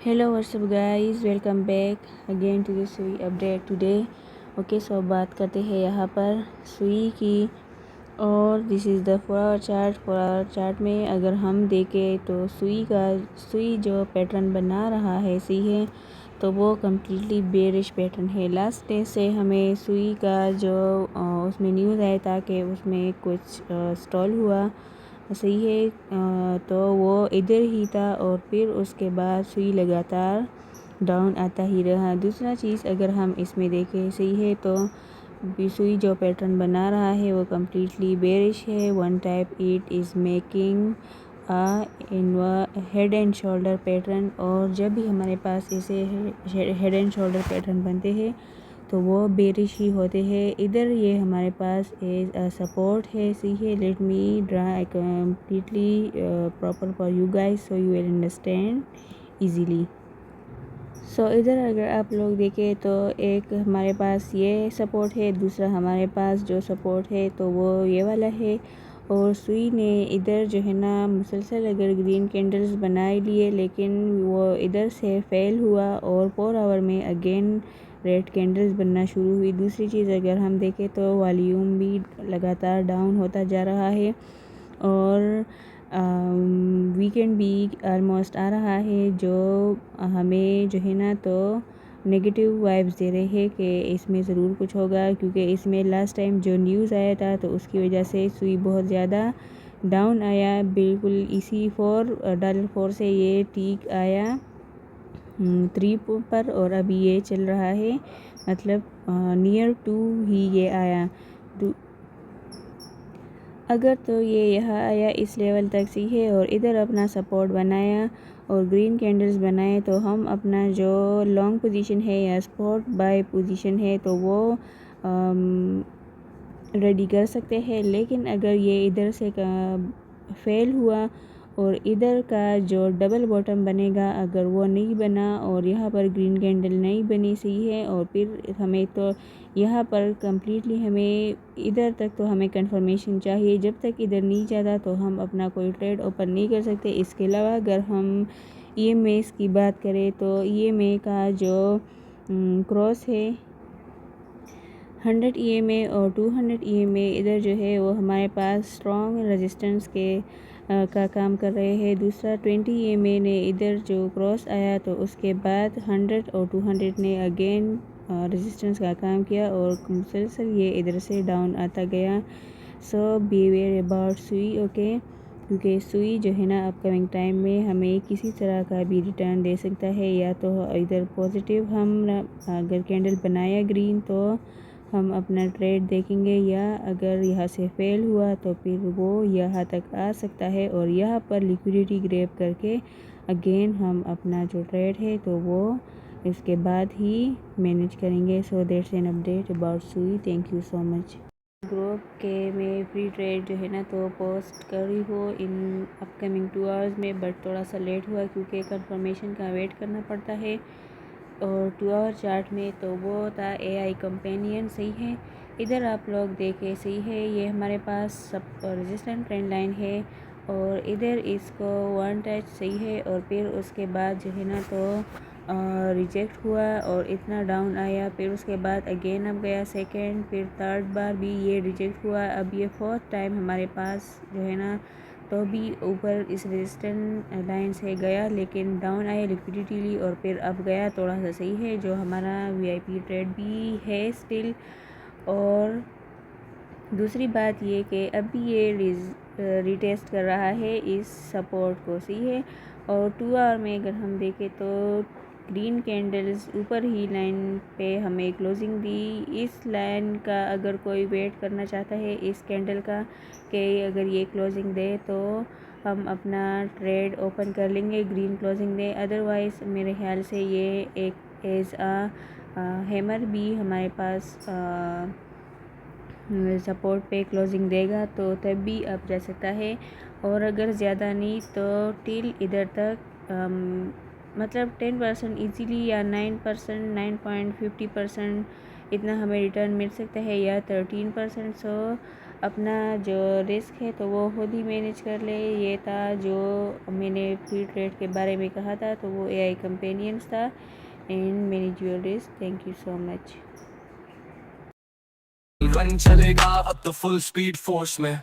Hello what's up guys, welcome back again to the Sui update today. Okay, so बात करते हैं यहाँ पर सुई की। और this is the 4 hour chart. 4 hour chart में अगर हम देखें तो सुई जो पैटर्न बना रहा है सी है, तो वो कम्प्लीटली बेरिश पैटर्न है। लास्ट डे से हमें सुई का जो उसमें न्यूज़ आया था कि उसमें कुछ स्टॉल हुआ सही है, तो वो इधर ही था और फिर उसके बाद सुई लगातार डाउन आता ही रहा। दूसरा चीज़ अगर हम इसमें देखें सही है, तो सुई जो पैटर्न बना रहा है वो कम्प्लीटली बेरिश है। One type it is making head and shoulder pattern. और जब भी हमारे पास ऐसे हेड एंड शोल्डर पैटर्न बनते हैं तो वो बेरिश ही होते हैं। इधर ये हमारे पास एज अ सपोर्ट है सी है। Let me draw completely proper for you guys so you will understand easily. So इधर अगर आप लोग देखें तो एक हमारे पास ये सपोर्ट है, दूसरा हमारे पास जो सपोर्ट है तो वो ये वाला है। और सुई ने इधर जो है ना मुसलसल अगर ग्रीन कैंडल्स बनाए लिए, लेकिन वो इधर से फेल हुआ और 4 आवर में अगेन रेड कैंडल्स बनना शुरू हुई। दूसरी चीज़ अगर हम देखें तो वॉल्यूम भी लगातार डाउन होता जा रहा है और वीकेंड भी ऑलमोस्ट आ रहा है, जो हमें जो है ना तो नेगेटिव वाइब्स दे रहे हैं कि इसमें ज़रूर कुछ होगा। क्योंकि इसमें लास्ट टाइम जो न्यूज़ आया था तो उसकी वजह से सुई बहुत ज़्यादा डाउन आया। बिल्कुल इसी $4 से ये टीक आया 3 पर और अभी ये चल रहा है, मतलब नियर टू ही ये आया। अगर तो ये यहाँ आया इस लेवल तक सी है और इधर अपना सपोर्ट बनाया और ग्रीन कैंडल्स बनाए, तो हम अपना जो लॉन्ग पोजीशन है या स्पॉट बाय पोजीशन है तो वो रेडी कर सकते हैं। लेकिन अगर ये इधर से फेल हुआ और इधर का जो डबल बॉटम बनेगा अगर वो नहीं बना और यहाँ पर ग्रीन कैंडल नहीं बनी सही है, और फिर हमें तो यहाँ पर कम्प्लीटली हमें इधर तक तो हमें कंफर्मेशन चाहिए। जब तक इधर नहीं जाता तो हम अपना कोई ट्रेड ओपन नहीं कर सकते। इसके अलावा अगर हम EMA की बात करें तो EMA का जो क्रॉस है 100 EMA और 200 EMA इधर जो है वो हमारे पास स्ट्रॉन्ग रेजिस्टेंस के का काम कर रहे हैं। दूसरा 20 EMA ने इधर जो क्रॉस आया तो उसके बाद 100 और 200 ने अगेन रेजिस्टेंस का काम किया और मुसलसल ये इधर से डाउन आता गया। सो बीवेयर अबाउट सुई, ओके, क्योंकि सुई जो है ना अपकमिंग टाइम में हमें किसी तरह का भी रिटर्न दे सकता है। या तो इधर पॉजिटिव हम अगर कैंडल बनाया ग्रीन तो हम अपना ट्रेड देखेंगे, या अगर यहाँ से फेल हुआ तो फिर वो यहाँ तक आ सकता है और यहाँ पर लिक्विडिटी ग्रैब करके अगेन हम अपना जो ट्रेड है तो वो इसके बाद ही मैनेज करेंगे। So that's an update about सुई। Thank you so much. Group के मैं फ्री ट्रेड जो है ना तो पोस्ट कर रही हूँ इन अपकमिंग 2 आवर्स में, बट थोड़ा सा लेट हुआ क्योंकि कंफर्मेशन का वेट करना पड़ता है। और 2 आवर चार्ट में तो वो था AI कंपेनियन सही है। इधर आप लोग देखें सही है, ये हमारे पास सब रेजिस्टेंट ट्रेंड लाइन है और इधर इसको वन टच सही है और फिर उसके बाद जो है ना तो रिजेक्ट हुआ और इतना डाउन आया। फिर उसके बाद अगेन अब गया सेकंड, फिर थर्ड बार भी ये रिजेक्ट हुआ। अब ये फोर्थ टाइम हमारे पास जो है ना तो भी ऊपर इस रेजिस्टेंट लाइन से गया, लेकिन डाउन आया, लिक्विडिटी ली और फिर अब गया थोड़ा सा सही है, जो हमारा VIP ट्रेड भी है स्टिल। और दूसरी बात ये कि अभी ये रिटेस्ट कर रहा है इस सपोर्ट को सही है। और 2 आवर में अगर हम देखें तो ग्रीन कैंडल्स ऊपर ही लाइन पे हमें क्लोजिंग दी। इस लाइन का अगर कोई वेट करना चाहता है इस कैंडल का कि अगर ये क्लोजिंग दे तो हम अपना ट्रेड ओपन कर लेंगे, ग्रीन क्लोजिंग दे। अदरवाइज़ मेरे ख्याल से ये एक एज हैमर भी हमारे पास सपोर्ट पे क्लोजिंग देगा तो तब भी अप जा सकता है। और अगर ज़्यादा नहीं तो टिल इधर तक मतलब 10% ईजीली या 9%, 9.50% इतना हमें रिटर्न मिल सकता है, या 13%। सो अपना जो रिस्क है तो वो खुद ही मैनेज कर ले। ये था जो मैंने फ्री ट्रेड के बारे में कहा था, तो वो AI कंपेनियंस था and manage your risk. Thank you so much. Run चलेगा अब तो फुल स्पीड फोर्स में।